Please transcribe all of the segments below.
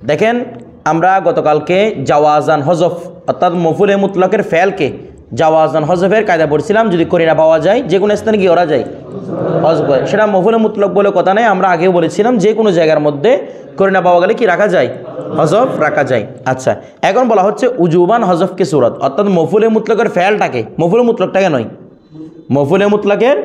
দেখেন আমরা গতকালকে জাওয়াজান হজফ অর্থাৎ মফুলে মুতলাকের ফেলকে জাওয়াজান হজফের কায়দা পড়ছিলাম। যদি করিনা পাওয়া যায় যে কোনো স্থানে কি করা যায় হজফ করে, সেটা মফুলে মুতলাক বলে কথা নেই। আমরা আগেও বলেছিলাম যে কোনো জায়গার মধ্যে করিনা পাওয়া গেলে কি রাখা যায়, হজফ রাখা যায়। আচ্ছা, এখন বলা হচ্ছে উজুবান হজফকে সুরত, অর্থাৎ মফুলে মুতলাকের ফেলটাকে, মফুলে মুতলাকটাকে নয়, মফুলে মুতলাকের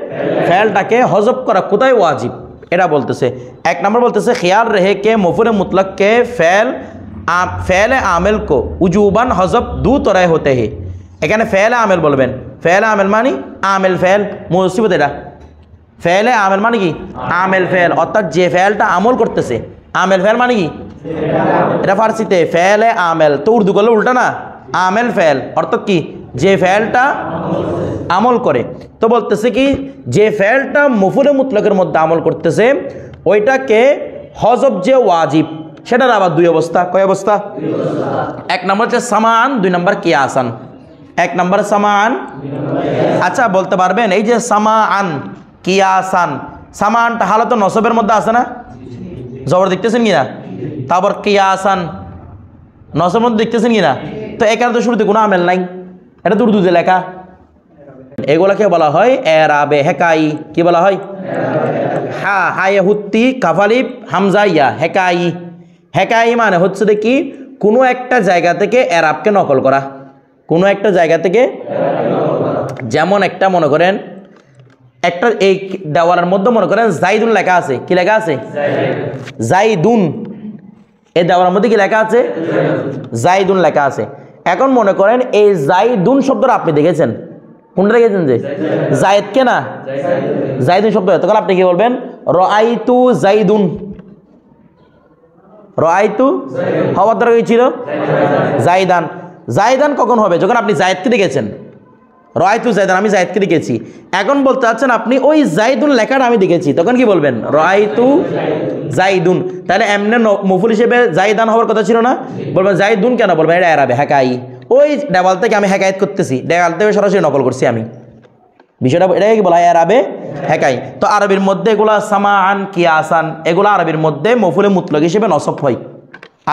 ফেলটাকে হজফ করা কোথায় ওয়াজিব এটা বলতেছে। এক নম্বর বলতেছে খিয়াল রহে কে মফুলে মুতলক के फ़ेल आमिल को उजूबन हज़फ दो तरह होते हैं। এখানে फ़ेल आमिल বলবেন, फ़ेल आमिल मानी आमिल फ़ेल মুসিবত, এটা फ़ेल आमिल মানে কি आमिल फ़ेल, অর্থাৎ যে ফেলটা আমল করতেছে। आमिल फ़ेल মানে কি এটা ফার্সিতে फ़ेल आमिल, তো উর্দু করলে উল্টা না, आमिल फ़ेल অর্থাৎ কি যে ফেলটা আমল করে। তো বলতেছে কি যে ফেলটা মফুলে মুতলকের মধ্যে আমল করতেছে ওইটাকে হজফ যে ওয়াজিব সেটার আবার দুই অবস্থা। কয় অবস্থা? এক নম্বর হচ্ছে সামান, দুই নম্বর কিয়াসান। এক নম্বর সামান। আচ্ছা বলতে পারবেন এই যে সামান কিয়াসান, সামানটা হালত নসবের মধ্যে আছে না, জবর দেখতেছেন কিনা, তারপর কিয়াসান নসবের মধ্যে দেখতেছেন কিনা, তো এখানে তো শুরুতে কোনো আমেল নাই, এটা তো উর্দুতে লেখা। এগুলাকে বলা হয় এরাবে হেকাই। কি বলা হয়? হা হায় হুত্তি কাফালিব হামজা ইয়া হেকাই। হেকাই মানে হচ্ছে দেখি কোনো একটা জায়গা থেকে এরাবকে নকল করা, কোনো একটা জায়গা থেকে। যেমন একটা মনে করেন একটা এই দেওয়ালের মধ্যে মনে করেন জাইদুন লেখা আছে। কি লেখা আছে? জাইদুন। এই দেওয়ালের মধ্যে কি লেখা আছে? জাইদুন লেখা আছে। এখন মনে করেন এই জাইদুন শব্দটা আপনি দেখেছেন, কোনটা দেখেছেন? যে জায়েদকে না, জাইদুন শব্দ। তখন আপনি কি বলবেন? রাআইতু জাইদুন। রাআইতু হওয়ার দরকার কি ছিল? জাইদান। জাইদান কখন হবে? যখন আপনি জায়েদকে দেখেছেন। রাআইতু জাইদান, আমি জায়েদকে দেখেছি। এখন বলতে চাচ্ছেন আপনি ওই জাইদুন লেখাটা আমি দেখেছি, তখন কি বলবেন? রাআইতু জাইদুন। তাহলে এমনি মফুল হিসেবে জাইদান হওয়ার কথা ছিল না, বলবেন জাইদুন কেন বলবেন? এটা এরাবে হেকাই, ওই দেওয়াল থেকে আমি হেকায়েত করতেছি, দেওয়াল থেকে সরাসরি নকল করছি আমি। বিষয়টা এটাকে কি বলা হয়? এরাবে হেকাই। তো আরবির মধ্যে এগুলা সামান কিয়াসান, এগুলো আরবির মধ্যে মফুলে মুতলক হিসেবে নসব হয়।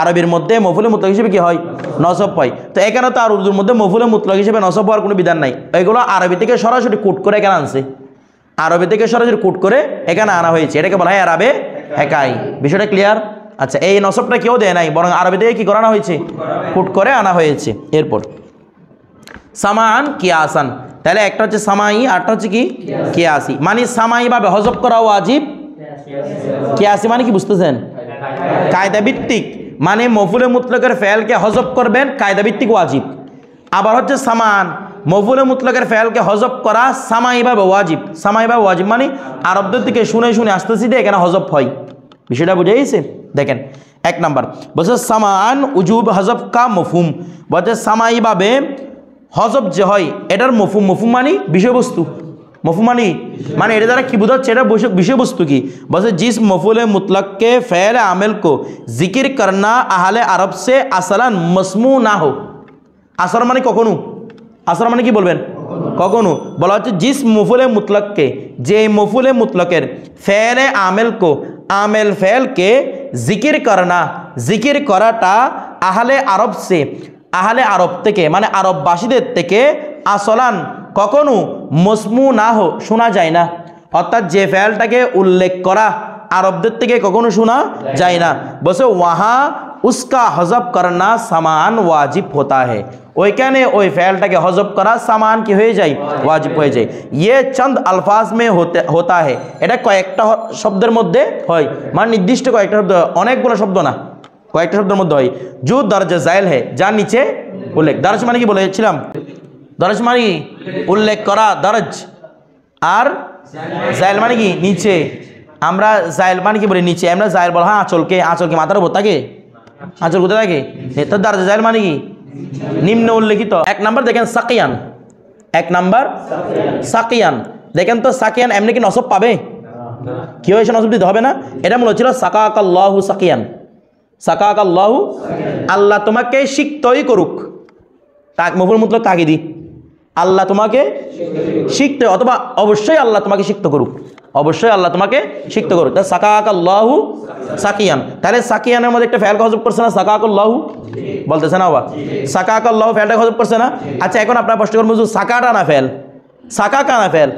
আরবির মধ্যে মফুলে মুতলক হিসেবে কি হয়? নসব হয়। তো এখানে তো আর উর্দুর মধ্যে মফুলে মুতলক হিসেবে নসব হওয়ার কোনো বিধান নাই। এগুলো আরবি থেকে সরাসরি কোট করে এখানে আনছে, আরবি থেকে সরাসরি কোট করে এখানে আনা হয়েছে, এটাকে বলা হয় এরাবে হেকাই। বিষয়টা ক্লিয়ার? আচ্ছা, এই নসবটা কেউ দেয় নাই, বরং আরবি থেকে কি করানো হয়েছে? কোট করে আনা হয়েছে। এরপর সামান কিয়াসান, তাহলে একটা হচ্ছে সামাই, আরটা হচ্ছে কি কিয়াসি। মানে সামাই ভাবে হজব করা ওয়াজিব, কিয়াসি মানে কি বুঝতেছেন? কায়দা ভিত্তিক, মানে মফুলে মুতলকের ফেলকে হজব করবেন কায়দা ভিত্তিক ওয়াজিব। আবার হচ্ছে সামান, মফুলে মুতলকের ফেলকে হজব করা সামাই ভাবে ওয়াজিব। সামাই ভাবে ওয়াজিব মানে আরবদের থেকে শুনে শুনে আসতেছি দিয়ে এখানে হজব হয়। বিষয়টা বুঝে গেছে? দেখেন এক নাম্বার বলছে সামান উজুব হজব কা মফহুম, বলছে সামাই ভাবে হজব যে হয় এটার মফহুম, মফহুম মানে বিষয়বস্তু, মফহুম মানে এটা দ্বারা কি বোঝাচ্ছে? এটা বিষয়বস্তু কি? বলছে জিস মফুলে মুতলক के फ़ेल आमिल को जिक्र करना अहले अरब से असलन मसमू ना हो। আসর মানে কখনো, আসর মানে কি বলবেন? কখনো। বলা হচ্ছে জিস মফুলে মুতলককে, যে মফুলে মুতলকের फ़ेल आमिल को, आमिल फ़ेल के जिक्र करना, जिक्र করাটা আহলে আরব সে, আহলে আরব থেকে মানে আরববাসীদের থেকে আসলান কখনো মসমু না হো, শোনা যায় না। অর্থাৎ যে ফেলটাকে উল্লেখ করা আরবদের থেকে কখনো শোনা যায় না। বসে ওয়াহা উসকা হজব করনা সামান ওয়াজিব হতা है, ওইখানে ওই ফেলটাকে হজব করা সামান কি হয়ে যায়? ওয়াজিব হয়ে যায়। ইয়ে চন্দ আলফাজ মে হতা है, এটা কয়েকটা শব্দের মধ্যে হয়, মানে নির্দিষ্ট কয়েকটা শব্দ, অনেকগুলো শব্দ না, কয়েকটা শব্দের মধ্যে হয়। জো দরজা জাইল है, যার নিচে উল্লেখ। দরজ মানে কি বলেছিলাম? দরজ মানে কি উল্লেখ করা, দরজ। আর জাইল মানে কি নিচে। আমরা জাইল মানে কি বলি? নিচে। আমরা জাইল বল হ্যাঁ আঁচলকে, আঁচলকে মাথার উপর থাকে, আঁচল কোথায় থাকে? তো দরজা জাইল মানে কি নিম্ন উল্লেখিত। এক নাম্বার দেখেন সাকিয়ান, এক নাম্বার সাকিয়ান। দেখেন তো সাকিয়ান এমনি কি নসব পাবে? কি হয়েছে? নসব দিতে হবে না। এটা মনে হচ্ছিল সাকাকাল্লাহু সাকিয়ান, সাকাকাল্লাহু আল্লাহ তোমাকে শিখতই করুক, তাক মফুল মুতলক তাকিদি, আল্লাহ তোমাকে শিখতে, অথবা অবশ্যই আল্লাহ তোমাকে শিখতে করুক। অবশ্যই আল্লাহ তোমাকে সিক্ত করুক। তা সাকাকাল্লাহু সাকিয়ান, তাহলে সাকিয়ানের মধ্যে একটা ফেলকে হজব করছে না সাকাকাল্লাহু, বলতেছে না বাবা, সাকাকাল্লাহু ফেলটাকে হজব করছে না। আচ্ছা এখন আপনারা প্রশ্ন করবেন হুজুর সাকাটা না ফেল, সাকা কা না ফেল,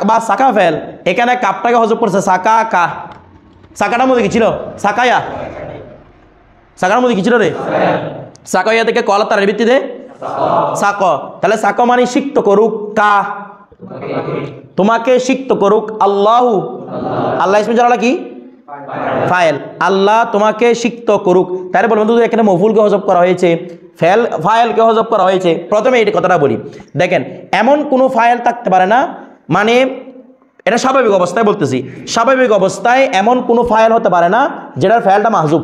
বা সাকা ফেল, এখানে কাপটাকে হজব করছে সাকা কা, সাকাটার মধ্যে কি ছিল সাকায়া, সাকার মধ্যে কি ছিল রে সাকায়া থেকে কলা তার ভিত্তিতে সাক, তাহলে সাক মানে সিক্ত করুক, কা তোমাকে সিক্ত করুক, আল্লাহু আল্লাহ ইসমে জালালা কি ফাইল, আল্লাহ তোমাকে সিক্ত করুক। তাহলে বলবেন তো এখানে মফুলকে হজব করা হয়েছে, ফাইলকে হজব করা হয়েছে। প্রথমে এই কথাটা বলি, দেখেন এমন কোনো ফাইল থাকতে পারে না, মানে এটা স্বাভাবিক অবস্থায় বলতেছি, স্বাভাবিক অবস্থায় এমন কোনো ফাইল হতে পারে না যেটার ফাইলটা মাহজুব,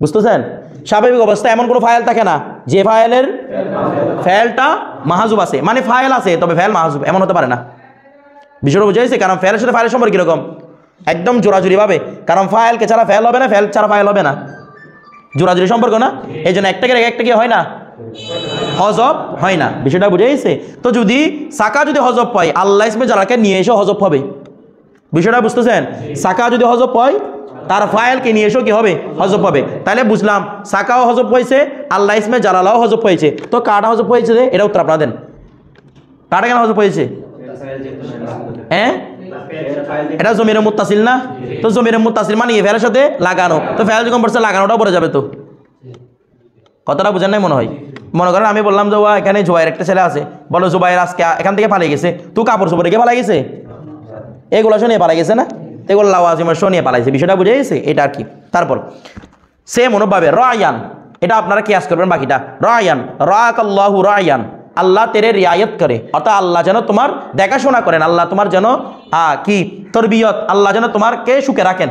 বুঝতেছেন? স্বাভাবিক অবস্থায় এমন কোনো ফাইল থাকে না যে ফাইলের ফাইলটা মাহজুব আছে, মানে ফাইল আছে তবে ফাইল মাহজুব, এমন হতে পারে না। বিষয়টা বুঝাইছে? কারণ ফাইলের সাথে ফাইলের সম্পর্ক কিরকম, একদম জোরাজুরি ভাবে, কারণ ফাইলকে ছাড়া ফাইল হবে না, ফাইল ছাড়া ফাইল হবে না, জোরাজুরি সম্পর্ক না, এই জন্য একটা কি হয় না, হজব হয় না। বিষয়টা বুঝাইছে? তো যদি সাকা যদি হজব পায়, আল্লাহ ইসমে জালাকে নিয়ে এসে হজব হবে, বিষয়টা বুঝতেছেন? সাকা যদি হজব পায় তার ফাইলকে নিয়ে এসেও কি হবে, হজব হবে। তাহলে বুঝলাম সাকাও হজব হয়েছে, আল্লাহ ইসমে জালালাও হজব হয়েছে। তো কাটা হজব হয়েছে, এটা উত্তর আপনারা দেন, কাটা কেন হজব হয়েছে? হ্যাঁ, এটা জমির মুত্তাসিল না, তো জমির মুত্তাসিল মানে ফেলের সাথে লাগানো, তো ফেল যখন পড়ছে লাগানোটাও পড়ে যাবে। তো কথাটা বুঝেন নাই মনে হয়? মনে করেন আমি বললাম যে এখানে জুবাইর একটা ছেলে আছে, বলো জুবাইর আজকে এখান থেকে পালিয়ে গেছে, তুই কাপড় চোপড় রেখে পালিয়ে গেছে, এগুলো শুনিয়ে পালিয়ে গেছে না, এগুলো লাওয়াজিমের শুনিয়ে পালাইছে, বিষয়টা বুঝে গেছে? এটা আর কি। তারপর সেম অনুভাবে রায়ান, এটা আপনারা কিয়াস করবেন বাকিটা, রায়ান রাকাল্লাহু রায়ান, আল্লাহ তেরে রিয়ায়ত করে, অর্থাৎ আল্লাহ যেন তোমার দেখাশোনা করেন, আল্লাহ তোমার যেন কি তরবিয়ত, আল্লাহ যেন তোমারকে সুখে রাখেন।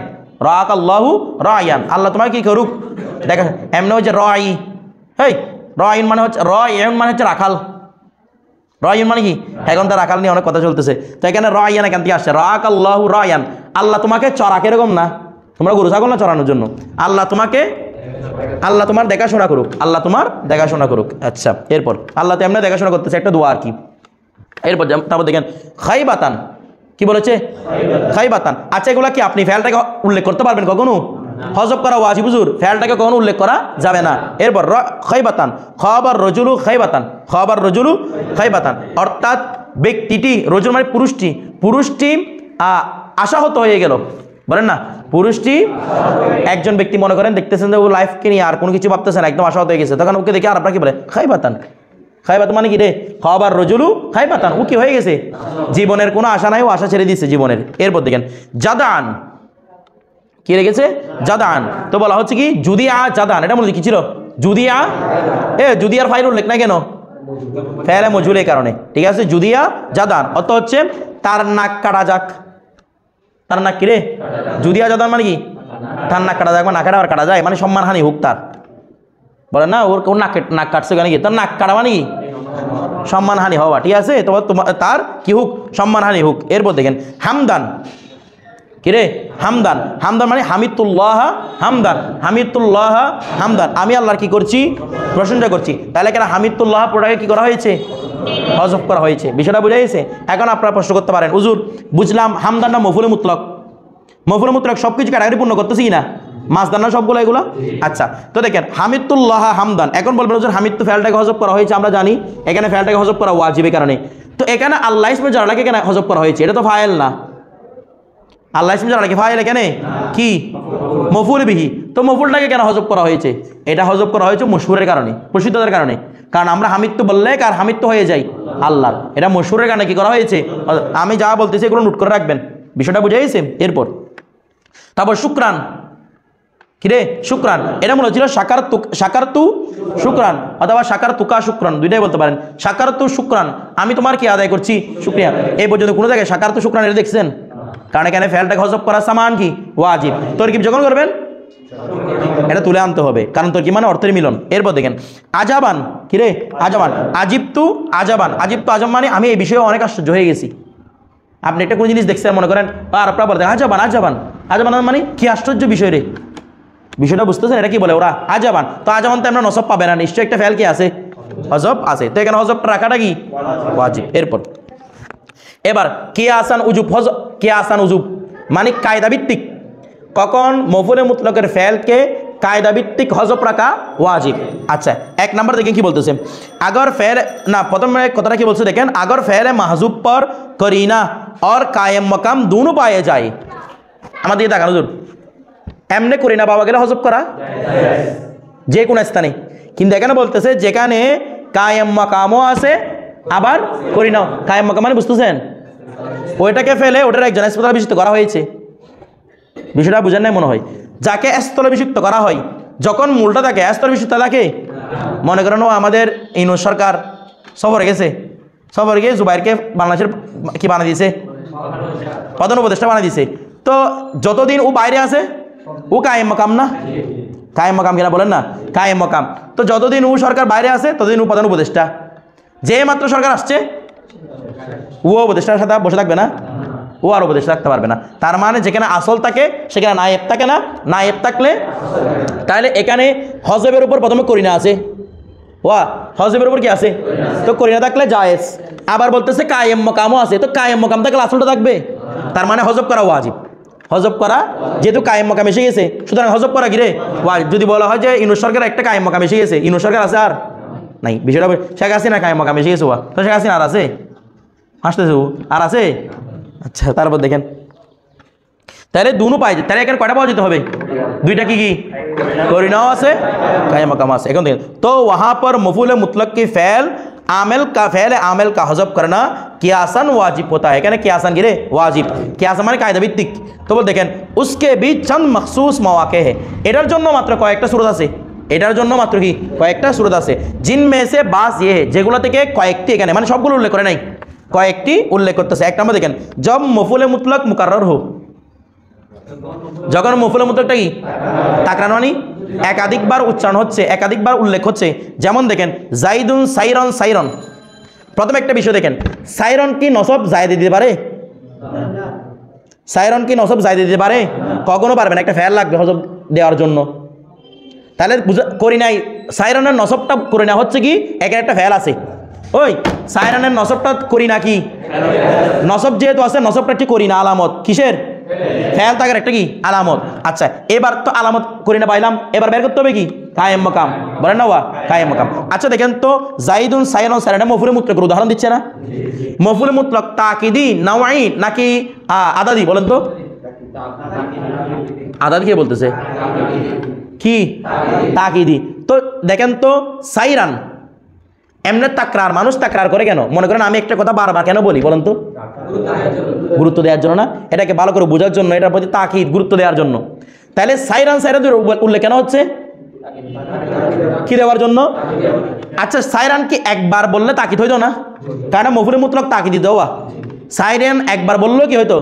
রাকাল্লাহু রায়ান, আল্লাহ তোমার কি করুক দেখা, এমনি হচ্ছে রাই, হেই রায়ন মানে হচ্ছে রায়ন মানে হচ্ছে রাখাল, রায়ন মানে কি, এখন তো রাখাল নিয়ে অনেক কথা চলতেছে, তো এখানে রায়ান এখান থেকে আসছে, রাকাল্লাহু রায়ান, আল্লাহ তোমাকে চড়াক, এরকম না তোমরা গরু ছাগল না চড়ানোর জন্য, আল্লাহ তোমাকে, আল্লাহ তোমার দেখাশোনা করুক, আল্লাহ তোমার দেখাশোনা করুক। আচ্ছা, এরপর আল্লাহ তো এমনি দেখাশোনা করতেছে, একটা দোয়া আর কি। এরপর তারপর দেখেন খাইবাতান, কি বলেছে খাইবাতান। আচ্ছা এগুলা কি আপনি ফেলটাকে উল্লেখ করতে পারবেন কখনো? হজব করা ওয়াজিব হুজুর, ফেলটাকে কখনো উল্লেখ করা যাবে না। এরপর খাইবাতান, খাবার রজুলু খাইবাতান, খাবার রজুলু খাইবাতান, অর্থাৎ ব্যক্তিটি, রজুল মানে পুরুষটি আশাহত হয়ে গেল, বলেন না, পুরুষটি একজন ব্যক্তি মনে করেন দেখতেছেন যে ও লাইফকে নিয়ে আর কোনো কিছু ভাবতেছেন, একদম আশাহত হয়ে গেছে, তখন ওকে দেখে আর আপনারা কি বলে খাইবাতান, খাইবাতান মানে কি রে, খাবার রজুলু খাইবাতান, ও কি হয়ে গেছে, জীবনের কোনো আশা নাই, ও আশা ছেড়ে দিচ্ছে জীবনের। এরপর দেখেন জাদান, কি রেখেছে জাদান, তো বলা হচ্ছে কি জুদিয়া জাদান, এটা মনে কি ছিল জুদিয়া, জুদিয়ার ফাইল উল্লেখ না কেন, ফেলে মজুলের কারণে, ঠিক আছে, জুদিয়া জাদান অর্থ হচ্ছে তার নাক কাটা যাক, তার নাক কি রে, জুদিয়া জাদান মানে কি তার নাক কাটা যাক, মানে নাক আবার কাটা যায় মানে সম্মানহানি হোক তার, বলে না ওর নাক কাটছে কেন, কি তার নাক কাটা মানে কি সম্মানহানি হওয়া, ঠিক আছে, তোমার তার কি হোক সম্মানহানি হোক। এরপর দেখেন হামদান, কিরে হামদান, হামদান মানে হামিদুল্লাহ হামদান, হামিদুল্লাহ হামদান, আমি আল্লাহর কি করছি প্রশংসা করছি। তাহলে কেন হামিদুল্লাহ পুরোটাকে কি করা হয়েছে, হযফ করা হয়েছে। বিষয়টা বুঝা গেছে? এখন আপনারা প্রশ্ন করতে পারেন হুজুর বুঝলাম হামদান না মফুলে মুতলক, মফুলে মুতলক সব কিছু ক্যাটাগরি পূর্ণ করতেছি না, মাসদার না সবগুলো এগুলো। আচ্ছা তো দেখেন হামিদুল্লাহ হামদান, এখন বলবেন হুজুর হামিদ তো ফেলটাকে হযফ করা হয়েছে, আমরা জানি এখানে ফেলটাকে হযফ করা ওয়াজিবের কারণে, তো এখানে আল্লাহ ইসমে জালালাকে কেন হযফ করা হয়েছে, এটা তো ফাইল না, আল্লাহ ইসমে জালালাকে ফাইল এখানে কি মফুল বিহি, তো মফুলটাকে কেন হযফ করা হয়েছে, এটা হযফ করা হয়েছে মশহুরের কারণে, প্রসিদ্ধতার কারণে, কারণ আমরা হামিদ তো বললে কার হামিদ তো হয়ে যায় আল্লাহর, এটা মশহুরের কারণে কি করা হয়েছে। আমি যা বলতেছি এগুলো নোট করে রাখবেন, বিষয়টা বুঝে গেছে। এরপর তারপর শুকরান, কিরে শুকরান, এটা মনে হচ্ছিল সাকারতু শুকরান অথবা সাকারতুকা শুকরান, দুইটাই বলতে পারেন। সাকারতু শুকরান, আমি তোমার কি আদায় করছি শুকরিয়া, এই পর্যন্ত কোনো জায়গায় সাকারতু শুকরান এটা দেখছেন, কারণ এখানে ফেলটাকে হযফ করা সামান কি ওয়াজিব, তরকিব যখন করবেন এটা তুলে আনতে হবে, কারণ তরকিব মানে অর্থের মিলন। এরপর দেখেন আজাবান, কিরে আজাবান, আজিবতু আজাবান, আজিবতু আজাব মানে আমি এই বিষয়ে অনেক আশ্চর্য হয়ে গেছি। আপনি একটা কোনো জিনিস দেখছেন মনে করেন আর আপনারা বলতেন আজাবান আজাবান, আজাবান মানে কি আশ্চর্য বিষয় রে, বিষয়টা বুঝতেছেন, এটা কি বলে ওরা আজাবান, তো আজাবান তো আমরা নসব পাবে না, নিশ্চয়ই একটা ফেল কি আছে হযফ আছে, তো এখানে হযফটা রাখাটা কি ওয়াজিব। এরপর এবার কিয়াসান উজুব কিয়াসান উজুব মানে কায়দা ভিত্তিক। কখন মফুলে মুতলকের ফেলকে কায়দা ভিত্তিক হজব রাখা ওয়াজিব। আচ্ছা, এক নম্বর দেখেন কি বলতেছে, আগর ফেল না, প্রথমে কথাটা কি বলছে দেখেন, আগর ফেল মাহজুব পর করিনা और কায়েম মকাম दोनों পায়ে যায়। আমাদের দেখানো হুজুর এমনি করিনা পাওয়া গেলে হজব করা যে কোনো স্থানে, কিন্তু এখানে বলতেছে যেখানে কায়েম মকামও আছে আবার করিনাও। কায়েম মকাম মানে বুঝতেছেন, ওইটাকে ফেলে ওটার একজন স্থলাভিষিক্ত করা হয়েছে। বিষয়টা বুঝেন নাই মনে হয়। যাকে স্থলাভিষিক্ত করা হয়, যখন মূলটা থাকে স্থলাভিষিক্ত থাকে, মনে করেন ও আমাদের ইউনূস সরকার সফরে গেছে, সফরে গিয়ে জুবাইরকে বাংলাদেশের কি বানিয়ে দিয়েছে, প্রধান উপদেষ্টা বানিয়ে দিয়েছে। তো যতদিন ও বাইরে আছে ও কায়েম মকাম না, কায়েম মকাম কিনা বলেন না, কায়েম মকাম। তো যতদিন ও সরকার বাইরে আছে ততদিন ও প্রধান উপদেষ্টা। যে মাত্র সরকার আসছে ও উপদেষ্টার সাথে বসে থাকবে না, ও আর উপদেষ্টা রাখতে পারবে না। তার মানে যেখানে আসল থাকে সেখানে নায়েব থাকে না, নায়েব থাকলে তাহলে এখানে হজবের উপর প্রথমে করিনা আছে, ওয়া হজবের উপর কি আছে, তো করিনা থাকলে জায়েজ। আবার বলতেছে কায়েম মকামও আছে, তো কায়েম মকাম থাকলে আসলটা থাকবে, তার মানে হজব করা ওয়াজিব। হজব করা যেহেতু কায়েম মকাম এসে গেছে, সুতরাং হজব করা কি রে ওয়াজিব। যদি বলা হয় যে ইউনূস সরকার একটা কায়েম মকাম এসে গেছে, ইউনূস সরকার আছে আর নাই, বিষয়টা শেখ হাসিনা কায়েম মকাম এসে গেছে, ওয়া তো শেখ হাসিনা আর আছে, হাসতেছে ও আর আছে। আচ্ছা, তারপর দেখেন তাহলে দুনো পাই, তাহলে এখানে কয়টা পাওয়া যেতে হবে, দুইটা কি কি করিনাও আছে কায়েম মকাম আছে। এখন দেখেন তো वहाँ पर मफूल मुतलक की फ़ैल आमिल का हज़फ करना कियासन वाजिब होता है। कहने कियासन गिरे वाजिब, कियासन माने कायदा ভিত্তিক। তো বল দেখেন उसके भी चंद मखसूस मौके है, এটার জন্য মাত্র কয়েকটা সূরত আছে, এটার জন্য মাত্র কি কয়েকটা সূরত আছে। जिनमें से बास ये है, যেগুলো থেকে কয়েকটি এখানে মানে সবগুলো উল্লেখ করে নাই, কয়েকটি উল্লেখ করতেছে। এক নম্বর দেখেন জব মফুলে মুতলক মুকাররর হো, যখন মফুলে মুতলকটা কি তাকরার মানে একাধিকবার উচ্চারণ হচ্ছে, একাধিকবার উল্লেখ হচ্ছে। যেমন দেখেন জাইদুন সাইরন সাইরন, প্রথমে একটা বিষয় দেখেন, সাইরন কি নসব জায়েদ দিতে পারে, সাইরন কি নসব জায়েদ দিতে পারে, কখনো পারবে না, একটা ফেল লাগবে হজব দেওয়ার জন্য। তাহলে করিনাই সাইরনের নসবটা করিনা হচ্ছে কি এখানে একটা ফেল আছে, ওই সাইরনের নসবটা করিনা কি নসব যেহেতু আছে, নসবটা কি করিনা আলামত কিসের, ফেল থাকার একটা কি আলামত। আচ্ছা, এবার তো আলামত করিনা পাইলাম, এবার বের করতে হবে কি কায়েম মকাম, বলেন না ওয়া কায়েম মকাম। আচ্ছা দেখেন তো জাইদুন সাইরন সাইরন মফুলে মুতলকের উদাহরণ দিচ্ছে না, মফুলে মুতলক তাকিদি নাওয়াই নাকি আদাদি, বলেন তো আদাদি কে বলতেছে, কি তাকিদি। তো দেখেন তো সাইরান এমনি তাকরার, মানুষ তাকরার করে কেন, মনে করেন আমি একটা কথা বারবার কেন বলি বলেন তো, গুরুত্ব দেওয়ার জন্য না, এটাকে ভালো করে বোঝার জন্য, এটার প্রতি তাকিদ গুরুত্ব দেওয়ার জন্য। তাহলে সাইরান সাইরান উল্লেখ কেন হচ্ছে, কি দেওয়ার জন্য। আচ্ছা সাইরান কি একবার বললে তাকিদ হইতো না, কারণ মফুলে মুতলক তাকিদ দেওয়া, সাইরান একবার বললো কি হইতো,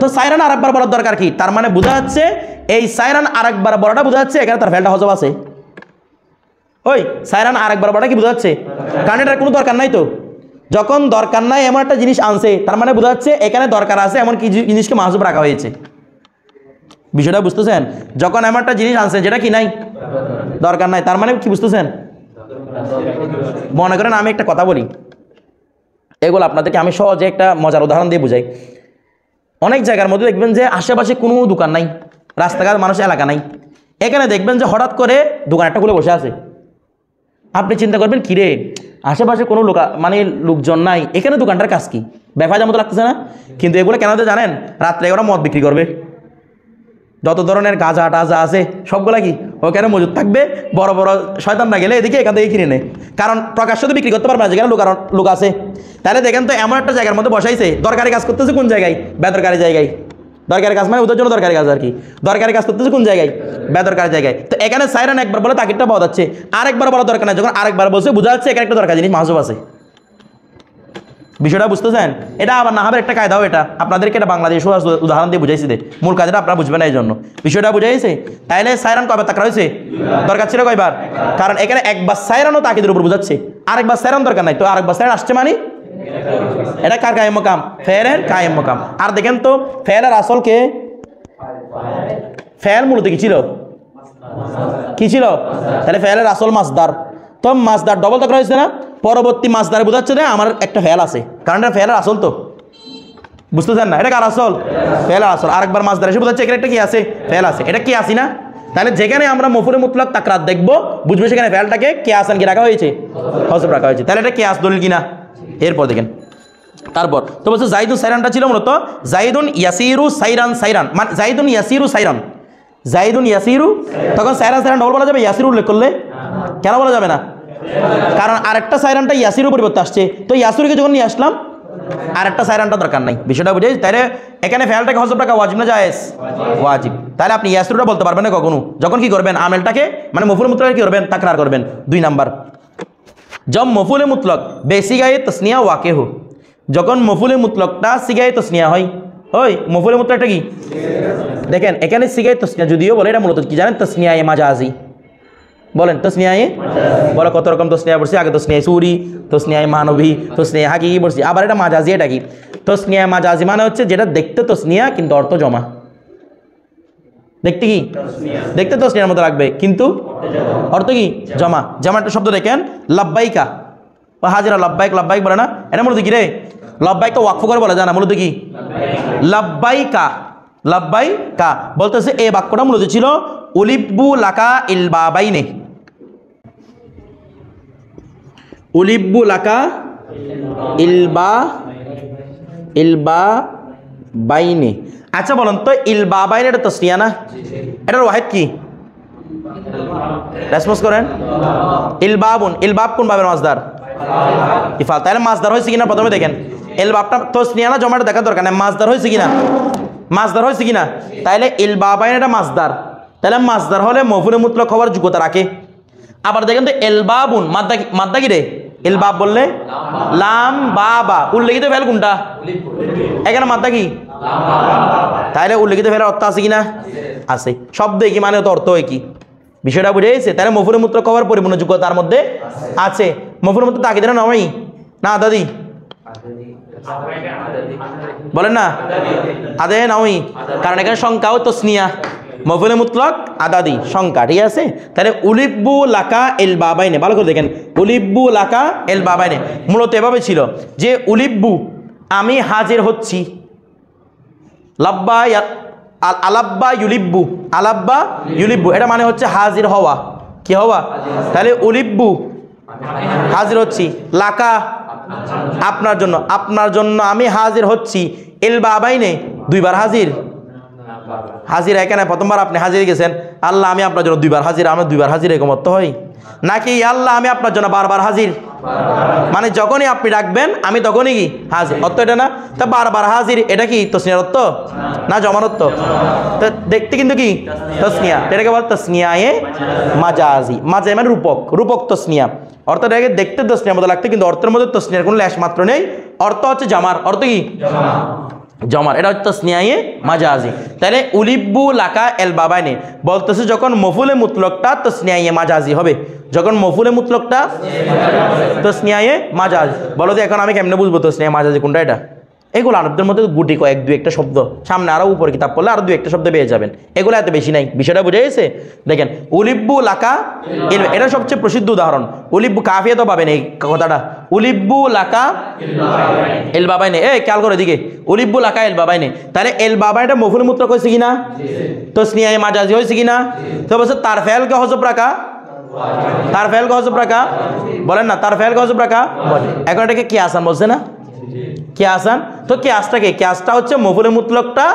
তো সাইরান আরেকবার বলার দরকার কি, তার মানে বোঝা যাচ্ছে এই সাইরান আরেকবার বলাটা বোঝা যাচ্ছে এখানে তার ফেলটা হজব আছে। ওই সাইরান আরেকবার বলাটা কি বোঝা যাচ্ছে, কারণ এটার কোনো দরকার নাই, তো যখন দরকার নাই এমন একটা জিনিস আনছে তার মানে বোঝা যাচ্ছে এখানে দরকার আছে, এমন কি জিনিসকে মাহজুব রাখা হয়েছে। বিষয়টা বুঝতেছেন, যখন এমন একটা জিনিস আনছে যেটা কি নাই দরকার নাই, তার মানে কি বুঝতেছেন। মনে করেন আমি একটা কথা বলি, এগুলো আপনাদেরকে আমি সহজে একটা মজার উদাহরণ দিয়ে বুঝাই। অনেক জায়গার মধ্যে দেখবেন যে আশেপাশে কোনো দোকান নাই, রাস্তাঘাট মানুষের এলাকা নাই, এখানে দেখবেন যে হঠাৎ করে দোকান একটা খুলে বসে আছে। আপনি চিন্তা করবেন কিরে আশেপাশে কোনো লোকজন নাই, এখানে দোকানটার কাজ কি, বেফায়দার মতো লাগতেছে না। কিন্তু এগুলো কেন জানেন, রাত্রে ওরা মদ বিক্রি করবে, যত ধরনের গাঁজা টাজা আছে সবগুলা কি ওখানে মজুদ থাকবে, বড় বড় শয়তান না গেলে এদিকে এখান থেকে কিনে নেয়, কারণ প্রকাশ্য তো বিক্রি করতে পারবে না যেখানে লোক আছে। তাহলে দেখেন তো এমন একটা জায়গার মধ্যে বসাইছে, দরকারি কাজ করতেছে কোন জায়গায়, বেদরকারি জায়গায়। দরকারি কাজ মানে ওদের জন্য দরকারি কাজ আর কি, দরকারি কাজ করতেছে কোন জায়গায়, বেদরকারি জায়গায়। তো এখানে সাইরান একবার বলে তাকিদটা পাওয়া যাচ্ছে, আরেকবার বলা দরকার নাই, যখন আরেকবার বলছে বোঝা যাচ্ছে এখানে একটা দরকার জিনিস মাহজুব আছে। বিষয়টা বুঝতেছেন, এটা আবার নাহাবের একটা কায়দাও, এটা আপনাদেরকে এটা বাংলাদেশও উদাহরণ দিয়ে বুঝাইছি দে, মূল কাজটা আপনারা বুঝবেন না এই জন্য বিষয়টা বুঝাইছে। তাইলে সাইরান কয়বার তাকরা হয়েছে, দরকার ছিল কয়বার, কারণ এখানে একবার সাইরানও তাকিদের উপর বুঝাচ্ছে, আরেকবার সাইরান দরকার নাই, তো আরেকবার সাইরান আসছে মানে এটা কার কায়েম মকাম, ফেলের কায়েম মকাম। আর দেখেন তো ফেলের আসলকে, ফেল মূলত কি ছিল, কি ছিল, তাহলে ফেলের আসল মাসদার, তো মাসদার ডবল তাকরা হয়েছে না, পরবর্তী মাসদারে বোঝাচ্ছে না আমার একটা ফেল আছে, কারণ এটা ফেলের আসল, তো বুঝতেছেন না? এটা কার আসল? ফেল আসল। আরেকবার মাসদার এসে বোঝাচ্ছে এখানে একটা কি আছে? ফেল আছে। এটা কি আসি না? তাহলে যেখানে আমরা মফুলে মুতলাক তাকরার দেখবো বুঝবে সেখানে ফেলটাকে কিয়াসান কি রাখা হয়েছে? হযফ রাখা হয়েছে। তাহলে এটা কিয়াস দলিল কিনা? এরপর দেখেন তারপর তো বলছে জাইদুন সাইরানটা ছিল মূলত জাইদুন ইয়াসিরু সাইরান সাইরান, মানে জাইদুন ইয়াসিরু সাইরান, জাইদুন ইয়াসিরু, তখন সাইরান সাইরান ডবল বলা যাবে ইয়াসিরু উল্লেখ করলে? কেন বলা যাবে না? কারণ আরেকটা সাইরানটা ইয়াসিরু পরিবর্তে আসছে, তো ইয়াসিরুকে যখন নিয়ে আসলাম আরেকটা সাইরানটা দরকার নাই, বিষয়টা বুঝে? তাহলে এখানে ফেলটাকে হযফ রাখা ওয়াজিব না জায়েজ? ওয়াজিব। তাহলে আপনি ইয়াসিরুটা বলতে পারবেন না কখনো, যখন কি করবেন আমেলটাকে মানে মফুল মুতলাক কি করবেন? তাকরার করবেন। 2 নাম্বার জব মফুল মুতলাক বেসিগায়ে তাসনিয়া ওয়াকে হো, যখন মফুলে মুতলকটা সিগায়ে তসনিয়া হয়, ওই মফুলে মুতলকটা কি দেখেন এখানে সিগায়ে তসনিয়া যদিও বলে এটা মূলত কি জানেন? তসনিয়ায়ে মাজাজি। বলেন তসনিয়ায়ে বলে কত রকম তসনিয়া পড়ছি, আগে তসনিয়ায়ে সুরি, তসনিয়ায়ে মানবী, তসনিয়ায়ে হাকিকি পড়ছি, আবার এটা মাজাজি। এটা কি? তসনিয়ায়ে মাজাজি মানে হচ্ছে যেটা দেখতে তসনিয়া কিন্তু অর্থ জমা। দেখতে কি? দেখতে তসনিয়ার মতো লাগবে কিন্তু অর্থ কি? জমা। যেমন একটা শব্দ দেখেন লাব্বাইকা বা হাজিরা, লাব্বাইক লাব্বাইক বলে না, এটা মূলত কি রে? লাব্বাইকা ওয়াকফ করে বলা যায় না, মূলত কি? লাব্বাইকা লাব্বাইকা বলতেছে এই বাক্যটা মূলত ছিল উলিব্বু লাকা ইল বাবাইনে, উলিব্বু লাকা ইলবা বাইনে। আচ্ছা বলুন তো ইলবা বাইনে এটা তসনিয়া না? এটার ওয়াহিদ কি? রেসপন্স করেন। ইলবাবুন, ইলবাব কোন বাবের মাসদার? ইফাল। তাহলে মাসদার হয়েছে কিনা প্রথমে দেখেন। ইলবাবটা তসনিয়া না জমাটা দেখার দরকার নেই, মাসদার হয়েছে কিনা? মাসদার হয়েছে কিনা? তাহলে ইলবাবাইন এটা মাসদার, তাহলে মাসদার হলে মফুলে মুতলক হওয়ার যোগ্যতা রাখে। আবার দেখেন তো ইলবাবুন মাদ্দা কি রে? ইলবাব বললে লাম বাবা, উল্লেখিত ফেল কোনটা? এখানে মাদ্দা কি? তাহলে উল্লেখিত ফেলের অর্থ আছে কিনা? আছে। শব্দ কি মানে তো অর্থ কি? বিষয়টা বুঝে গেছে? তাহলে মফুলে মুতলক হওয়ার পরিপূর্ণ যোগ্যতা তার মধ্যে আছে। মফুলে মুতলক তাকে দেন নয় না দাদি বলেন না? আদে নয়, কারণ এখানে সংখ্যাও তসনিয়া, মফুলে মুতলক আদাদি সংখ্যা, ঠিক আছে? তাহলে উলিব্বু লাকা এল বাবাইনে, ভালো করে দেখেন উলিব্বু লাকা এল বাবাইনে মূলত এভাবে ছিল যে উলিব্বু আমি হাজির হচ্ছি, লাব্বা আলাব্বা ইউলিব্বু, আলাব্বা ইউলিব্বু এটা মানে হচ্ছে হাজির হওয়া, কি হওয়া? তাহলে উলিব্বু হাজির হচ্ছি, লাকা আপনার জন্য, আপনার জন্য আমি হাজির হচ্ছি, এল বাবাইনে 2 বার হাজির। হাজির এখানে প্রথমবার আপনি হাজির গেছেন, আল্লাহ আমি আপনার জন্য 2 বার হাজির, আমি 2 বার হাজির এরকম অর্থ হয় নাকি? আল্লাহ আমি আপনার জন্য বারবার হাজির, মানে যখনই আপনি ডাকবেন আমি তখনই কি হাজির, অর্থ এটা না? তা বারবার হাজির এটা কি তসনিয়ার অর্থ না জমার অর্থ? তো দেখতে কিন্তু কি তসনিয়া, এটাকে বল তসনিয়ায়ে মাজাজি। মাজাজি মানে রূপক, রূপক তসনিয়া, অর্থাৎ এটাকে দেখতে তসনিয়ার মতো লাগতে কিন্তু অর্থের মধ্যে তসনিয়ার কোনো লেশ মাত্র নেই, অর্থ হচ্ছে জামার, অর্থ কি জমার, এটা হচ্ছে তসনিয়ায়ে মাজাজি। তাহলে উলিব্বু লাকা এল বাবাইনে বলতেছে যখন মফুলে মুতলকটা তসনিয়ায়ে মাজাজি হবে, যখন মফুলে মুতলকটা তসনিয়ায়ে মাজাজি। বলো তো এখন আমি কেমনে বুঝবো তসনিয়ায়ে মাজাজি কোনটা? এটা এগুলো আরবদের মধ্যে গুটি কয়েক 2-1টা শব্দ, সামনে আরও উপর কিতাব পড়লে আরও 2-1টা শব্দ পেয়ে যাবেন, এগুলো এত বেশি নাই। বিষয়টা বুঝে গেছে? দেখেন উলিব্বু লাকা এটা সবচেয়ে প্রসিদ্ধ উদাহরণ। উলিব্বু কাফিয়া তো পাবেন এই কথাটা, উলিব্বু লাকা এল বাবাইনে, খেয়াল করে দিকে উলিব্বু লাকা এল বাবাইনে। তাহলে এল বাবাইটা মফুল মুতলক হয়েছে কিনা? তসনিয়ায়ে মাজাজি হয়েছে কিনা? তো বলছে তার ফেলকে হযফ রাখা, তার ফেলকে হযফ রাখা, বলেন না তার ফেলকে হযফ রাখা। এখন এটাকে কি আসান বলছে না? কি আসান? তো কিয়াসটাকে, কিয়াসটা হচ্ছে মফুলে মুতলকটা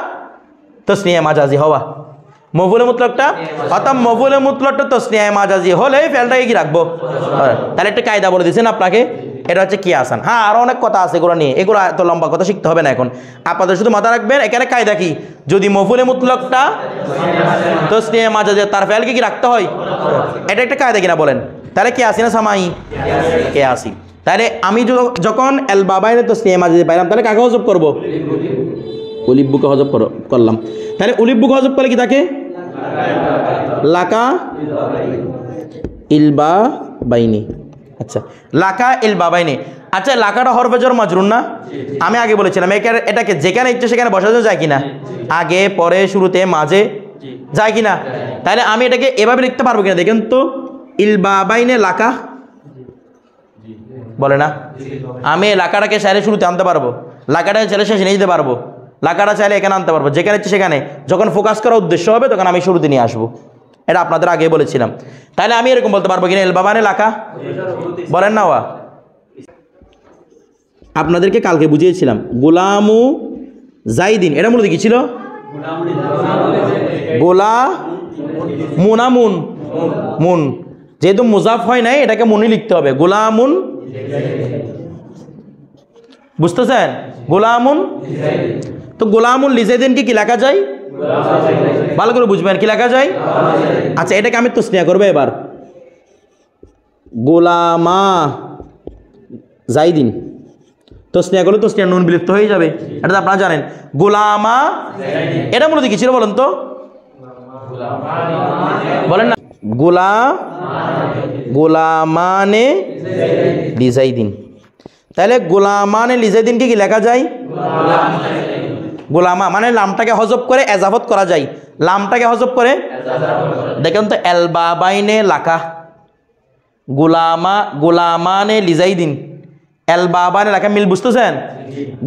তসনিয়ায়ে মাজাজি হওয়া, মফুলে মুতলকটা অর্থাৎ মফুলে মুতলকটা তসনিয়ায়ে মাজাজি হলে ফেলটাকে কি রাখবো? তাহলে একটা কায়দা বলে দিয়েছেন আপনাকে, এটা হচ্ছে কি আসান। হ্যাঁ আরো অনেক কথা আছে এগুলো নিয়ে, এগুলো এত লম্বা কথা শিখতে হবে না এখন, আপনাদের শুধু মাথা রাখবেন এখানে কায়দা কি, যদি মফুলে মুতলকটা তসনিয়ায়ে মাজাজি তার ফেলকে কি রাখতে হয়, এটা একটা কায়দা কিনা বলেন? তাহলে কি আসি না সামাই? কে আসি। তাহলে আমি যখন এল বাবাইনে তসনিয়ায়ে মাজাজি পাইলাম তাহলে কাকে হযফ করব? উলিব্বুকে হযফ করলাম। তাহলে উলিব্বুকে হযফ করলে কি থাকে? লাকা ইলবা বাইনি। আচ্ছা লাকা ইলবা বাইনি। আচ্ছা লাকাটা হরফে জর মাজরুর না? আমি আগে বলেছিলাম এটাকে যেখানে ইচ্ছে সেখানে বসানো যায় কিনা, আগে পরে শুরুতে মাঝে যায় কিনা? তাহলে আমি এটাকে এভাবে লিখতে পারবো কিনা দেখেন তো, ইলবা বাইনে লাকা বলে না? আমি এলাকাটাকে শায়ের শুরুতে আনতে পারবো, লাকাটা চাইলে শেষে নিয়ে যেতে পারবো, লাকাটা চাইলে এখানে আনতে পারবো, যেখানে ইচ্ছে সেখানে। যখন ফোকাস করার উদ্দেশ্য হবে তখন আমি শুরুতে নিয়ে আসবো। এটা আপনাদের আগে বলেছিলাম। তাহলে আমি এরকম বলতে পারবো কিনা এলবা মানে লাকা? বলেন না ওয়া। আপনাদেরকে কালকে বুঝিয়েছিলাম গোলামু জাইদিন, এটা মূলত কি ছিল? গোলা মুনামুন মুন, যেহেতু মুজাফ হয় নাই এটাকে মুনি লিখতে হবে, গোলামুন। বুঝতেছেন? গোলামুন। তো গোলামুন লিজাইদিনকে কি লেখা যায়? ভালো করে বুঝবেন, কি লেখা যায়? আচ্ছা, এটাকে আমি তাসনিয়া করবো এবার, গোলামা জাইদিন। তাসনিয়া করলে তাসনিয়া নুন বিলুপ্ত হয়ে যাবে, এটা তো আপনারা জানেন। গোলামা, এটা মূলত কি ছিল বলেন তো? বলেন না। গোলামানে লিজাইদিন। তাহলে গোলামানে লিজাইদিনকে কি লেখা যায়? গোলামা মানে লামটাকে হজব করে এজাফত করা যায়, লামটাকে হজব করে। দেখেন তো, এলবাবাইনে লাকা, গোলামানে লিজাইদিন, এলবাবানে লাকা, মিল বুঝতেছেন?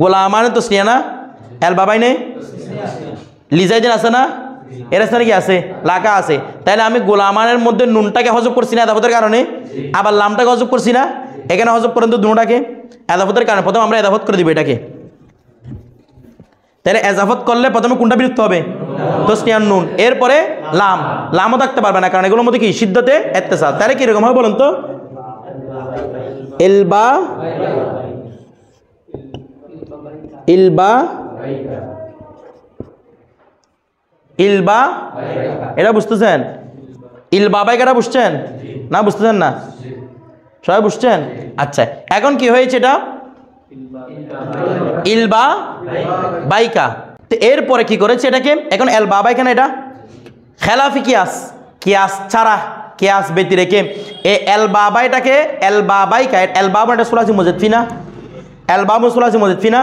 গোলামানে তো স্নিয়া না, এলবাবাইনে লিজাইদিন আছে না, এর স্থানে কি আছে? লাকা আছে। তাহলে আমি গোলামানের মধ্যে নুনটাকে হজব করছি না এদাফতের কারণে, আবার লামটাকে হজব করছি না, এখানে হজব করেন তো দুটাকে এদাফতের কারণে। প্রথমে আমরা এদাফত করে দিব এটাকে। তাহলে এজাফত করলে প্রথমে কোনটা বিলুপ্ত হবে? তাসনিয়া নুন, এরপরে লাম। লামও থাকতে পারবে না কারণ এগুলোর মধ্যে কি সিদ্ধতে ইত্তেসাল। তাহলে কিরকম হবে বলুন তো? ইলবা ইলবা ইলবা, এটা বুঝতেছেন? ইলবা বাইকাটা বুঝছেন না? বুঝতেছেন না? সবাই বুঝছেন? আচ্ছা, এখন কি হয়েছে এটা? ইলবা বাইকা। তো এরপরে কি করেছে এটাকে? এখন এলবা বাইকা না, এটা খেলাফি কিয়াস, কিয়াস ছাড়া, কিয়াস ব্যতি রেখে এই এলবা বাইটাকে এলবা বাইকা, এলবা এটা সুলাসি মুজাদ ফিনা, এলবা সুলাসি মুজাদ ফিনা,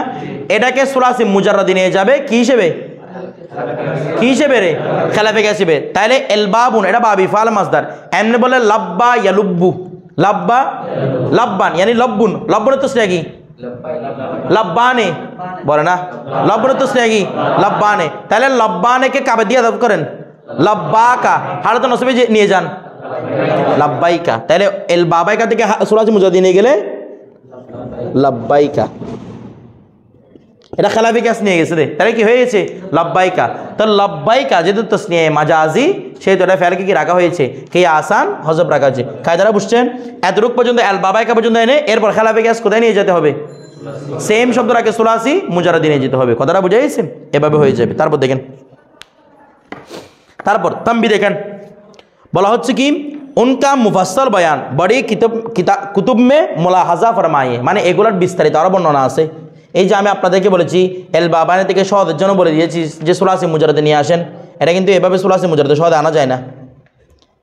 এটাকে সুলাসি মুজাররাদি নিয়ে যাবে কি হিসেবে? কি হিসেবে রে? খেলাফি হিসেবে। তাহলে এলবাবুন এটা বাবি ফাল মাসদার, এমনি বলে লাব্বা ইয়ালুব্বু, লাব্বা লাব্বান ইয়ানি লব্বুন, লব্বুন তো কি? লাব্বানে, বলে না লব্বুন তো কি? লাব্বানে। তাহলে লাব্বানে কে কাবে দিয়ে আদব করেন? লাব্বাকা, হারত নসবে নিয়ে যান লাব্বাইকা। তাহলে এল বাবাইকা থেকে সুরাজ মুজাদি নিয়ে গেলে লাব্বাইকা, এটা খেলাফি কাজ নিয়ে গেছে রে। তাহলে কি হয়ে গেছে? লাব্বাইকা। তো লাব্বাইকা যেহেতু তাসনিয়া মাজাজি, সেহেতু এটা ফেলকে কি রাখা হয়েছে? কে আসান হজব রাখা হয়েছে। কায়দারা বুঝছেন? এতটুক পর্যন্ত এল বাবাইকা পর্যন্ত এনে এরপর খেলাফি কাজ কোথায় নিয়ে যেতে হবে? সেম শব্দ রাখে সুলাসি মুজাররাদি নিয়ে যেতে হবে। কথাটা বুঝে গেছে? এভাবে হয়ে যাবে। তারপর দেখেন, তারপর তাম্বি দেখেন, বলা হচ্ছে কি উনকা মুফাসসাল বয়ান বড়ি কুতুব মে মুলাহাজা ফরমায়ে, মানে এগুলোর বিস্তারিত আরো বর্ণনা আছে। এই যে আমি আপনাদেরকে বলেছি এল বাবানে থেকে সহদের জন্য বলে দিয়েছি যে সুলাসি মুজাররাদে নিয়ে আসেন, এটা কিন্তু এভাবে সুলাসি মুজাররাদে সহদে আনা যায় না।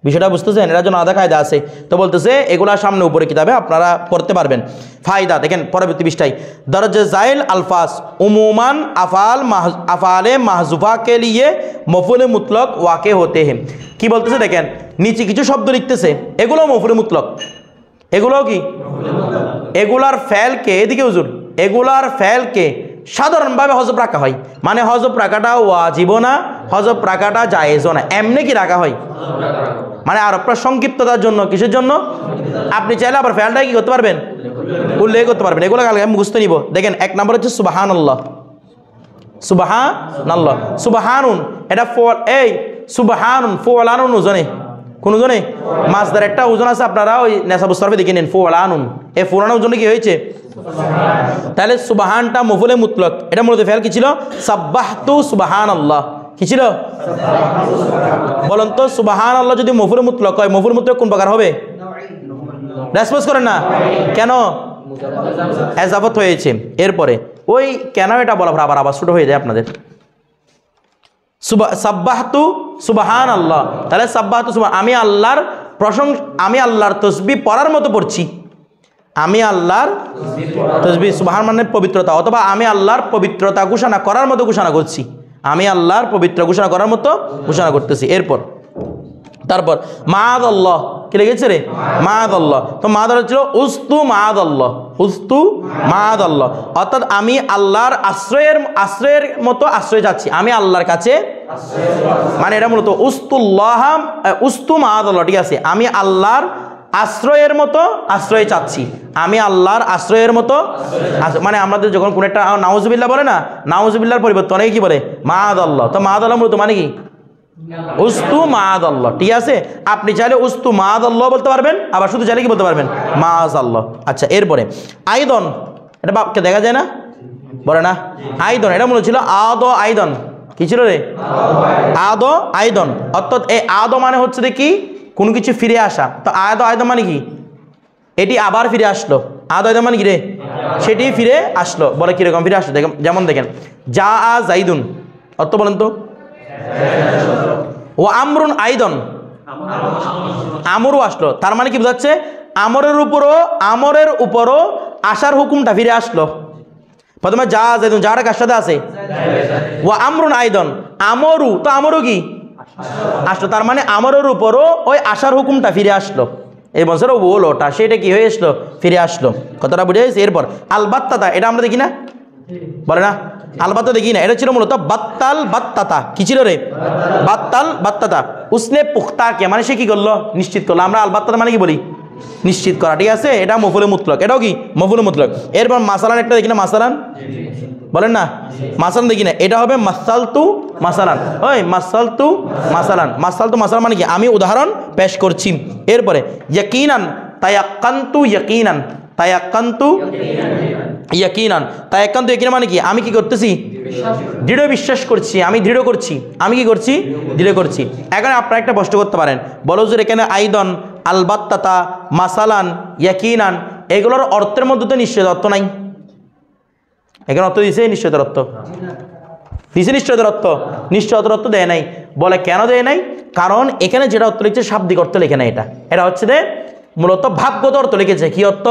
বিষয়টা বুঝতেছেন? এটার জন্য আধা কায়দা আছে। তো বলতেছে এগুলার সামনে উপরে কিতাবে আপনারা পড়তে পারবেন। ফায়দা দেখেন পরবর্তী পৃষ্ঠায়, দরজে জাইল আলফাস উমুমান আফালে মাহজুফা কে লিয়ে মফুলে মুতলক ওয়াকে হতে हैं। কি বলতেছে দেখেন, নিচে কিছু শব্দ লিখতেছে, এগুলো মফুলে মুতলক, এগুলো কি? এগুলার ফেলকে, এদিকে হুজুর, এগুলার ফেলকে সাধারণভাবে হজব রাখা হয়, মানে হজব রাখাটা ওয়াজিব না, হজব রাখাটা জায়েজও না, এমনি কি রাখা হয়, মানে আরবটা সংক্ষিপ্ততার জন্য। কিসের জন্য? আপনি চাইলে আবার ফেলটা কি করতে পারবেন? উল্লেখ করতে পারবেন। এগুলো কালকে আমি বুঝতে নিব। দেখেন এক নম্বর হচ্ছে সুবহানাল্লাহ, সুবহানাল্লাহ, সুবহানুন এটা এই সুবহানুন ফুলানুন ওজনে, কোন ওজনে? মাসদার একটা ওজন আছে, আপনারা ওই নেসাবুস সরফে দেখে নিন, ফুলানুন, এই ফুলানুন ওজনে কি হয়েছে? তাহলে সুবহানটা মফুলে মুতলক, এটা মূলত ফেল কি ছিল? সাব্বাহতু সুবহানাল্লাহ, কি ছিল? বলুন তো সুবহানাল্লাহ যদি মফুলে মুতলক হয়, মফুল মুতলক কোন প্রকার হবে? রেসপন্স করেন না কেন? এজাফত হয়েছে। এরপরে ওই কেন এটা বলা আবার ছোট হয়ে যায় আপনাদের। সাব্বাহতু সুবহানাল্লাহ, তাহলে সাব্বাহতু সুবহান, আমি আল্লাহর প্রশংসা, আমি আল্লাহর তসবিহ পড়ার মতো পড়ছি, আমি আল্লাহর তসবিহ, সুবহান মানে পবিত্রতা, অথবা আমি আল্লাহর পবিত্রতা ঘোষণা করার মতো ঘোষণা করছি, আমি আল্লাহর পবিত্র ঘোষণা করার মতো ঘোষণা করতেছি। এরপর তারপর মাআযাল্লাহ, কি লিখেছে রে? মাআদাল্লাহ। তো মাআদাল্লাহ ছিল উস্তু মাআদাল্লাহ, উস্তু মাআদাল্লাহ, অর্থাৎ আমি আল্লাহর আশ্রয়ের মতো আশ্রয় চাচ্ছি, আমি আল্লাহর কাছে, মানে এটা মূলত উস্তুল্লাহ উস্তু মাআদাল্লাহ, ঠিক আছে, আমি আল্লাহর আশ্রয়ের মতো আশ্রয় চাচ্ছি, আমি আল্লাহর আশ্রয়ের মতো, মানে আমাদের যখন কোন একটা নাউজুবিল্লাহ বলে না, নাউজুবিল্লাহর পরিবর্তে অনেকে কি বলে? মাআদাল্লাহ। তো মাআদাল্লাহ মূলত মানে কি? উস্তু মাআদাল্লাহ, ঠিক আছে। আপনি চাইলে উস্তু মাআদাল্লাহ বলতে পারবেন, আবার শুধু চাইলে কি বলতে পারবেন? মাআযাল্লাহ। আচ্ছা, এরপরে আইদন, এটা বাক্যে দেখা যায় না, বলে না? আইদন, এটা মূলত ছিল আদ আইদন, কি ছিল রে? আদ আইদন, অর্থাৎ এই আদ মানে হচ্ছে দেখি কোনো কিছু ফিরে আসা। তো আদ আইদন মানে কি? এটি আবার ফিরে আসলো। আদ আইদন মানে কি রে? সেটি ফিরে আসলো। বলে কিরকম ফিরে আসলো? যেমন দেখেন, যা আ জাইদুন, অর্থ বলেন তো। ও আমরুন আইদন, আমরও আসলো, তার মানে কি বোঝাচ্ছে? আমরের উপরও আসার হুকুমটা ফিরে আসলো। প্রথমে যা জাইদুন, যারা কার সাথে আছে? ও আমরুন আইদন, আমরু, তো আমরও কি আসলো, তার মানে আমরের উপরও ওই আসার হুকুমটা ফিরে আসলো। এই বছর ওটা সেটা কি হয়ে আসলো? ফিরে আসলো। কথাটা বুঝে গেছে? এরপর আলবাত্তাতা, এটা আমরা দেখি না, বলে না? আলবাত্তা দেখি না, এটা ছিল মূলত বাত্তাল বাত্তাতা। কি ছিল রে? বাত্তাল বাত্তাতা। উসনে পুখতাকে, মানে সে কি করলো? নিশ্চিত করলো। আমরা আলবাত্তাতা মানে কি বলি? নিশ্চিত করা, ঠিক আছে। এটা মফুলে মুতলক, এটাও কি মফুলে মুতলক। এরপর মাসালান একটা দেখি না, মাসালান বলেন না, মাসালান দেখি না, এটা হবে মাসালতু মাসালান। ওই মাসালতু মাসালান, মাসালতু মাসালান মানে কি? আমি উদাহরণ পেশ করছি। এরপরে ইয়াকিনান তায়াক্কান্তু ইয়াকিনান, তায়াক্কান্তু ইয়াকিনান, তায়াক্কান্তু ইয়াকিনান মানে কি? আমি কি করতেছি? দৃঢ় বিশ্বাস করছি, আমি দৃঢ় করছি, আমি কি করছি? দৃঢ় করছি। এখানে আপনারা একটা প্রশ্ন করতে পারেন, বলো যে এখানে আইদন, আলবাত্তাতা, মাসালান, ইয়াকিনান, এগুলোর অর্থের মধ্যে তো নিশ্চয় অর্থ নাই। এখানে অর্থ দিয়েছে নিশ্চয়তার অর্থ দিয়েছে, নিশ্চয়তার অর্থ, নিশ্চয়তার অর্থ দেয় নাই। বলে কেন দেয় নাই? কারণ এখানে যেটা অর্থ লিখছে শাব্দিক অর্থ লেখে না, এটা হচ্ছে যে মূলত ভাবগত অর্থ লিখেছে। কি অর্থ?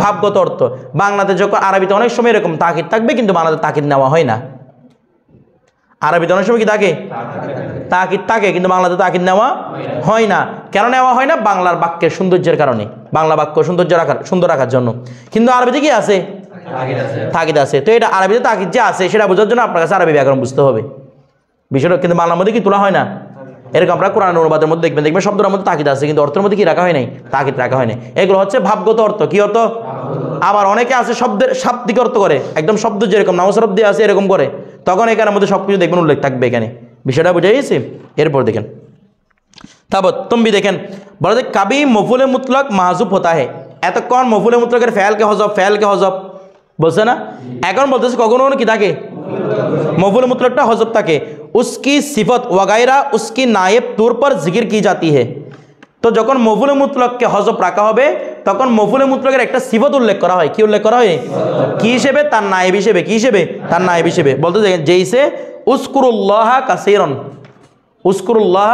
ভাবগত অর্থ। বাংলাতে যখন, আরবিতে অনেক সময় এরকম তাকিদ থাকবে, কিন্তু বাংলাতে তাকিদ নেওয়া হয় না। আরবিতে অনেক সময় কি থাকে? তাকিদ থাকে, কিন্তু বাংলাতে তাকিদ নেওয়া হয় না। কেন নেওয়া হয় না? বাংলার বাক্যের সৌন্দর্যের কারণে, বাংলা বাক্য সুন্দর রাখার জন্য। কিন্তু আরবিতে কি আছে? তাকিদ আছে। তো এটা আরবিতে তাকিদ যে আছে সেটা বোঝার জন্য আপনার কাছে আরবি ব্যাকরণ বুঝতে হবে বিষয়টা। কিন্তু বাংলার মধ্যে কি তোলা হয় না? এরকম আপনারা কোরআন অনুবাদের মধ্যে দেখবেন শব্দের মধ্যে তাকিদ আছে, কিন্তু অর্থের মধ্যে কি রাখা হয় নাই? তাকিদ রাখা হয় নাই। এগুলো হচ্ছে ভাবগত অর্থ। কি অর্থ? আবার অনেকে আছে শব্দের শাব্দিক অর্থ করে, একদম শব্দ যেরকম নামসরফ দিয়ে আছে এরকম করে, তখন এখানের মধ্যে সবকিছু দেখবেন উল্লেখ থাকবে এখানে। বিষয়টা বুঝে গেছে? এরপর দেখেন তারপর তুমি দেখেন, বলা যায় কাবি মফুলে মুতলক মাহজুব হতা হে। এতক্ষণ মফুলে মুতলকের ফেলকে হজব বলছে না, এখন বলতেছে কখনো কি থাকে? मफूल मुतलक हज़फ থাকে उसकी सिफत वगैरह उसकी नायब तौर पर जिक्र की जाती है। तो যখন মফুল মুতলককে হযফ রাখা হবে তখন মফুল মুতলকের একটা সিফত উল্লেখ করা হয়। কি উল্লেখ করা হয়? কি হিসেবে? তার নায়েব হিসেবে। কি হিসেবে? তার নায়েব হিসেবে। বলতে দেখেন যেইসে উযকুরুল্লাহ কাসীরান, উযকুরুল্লাহ।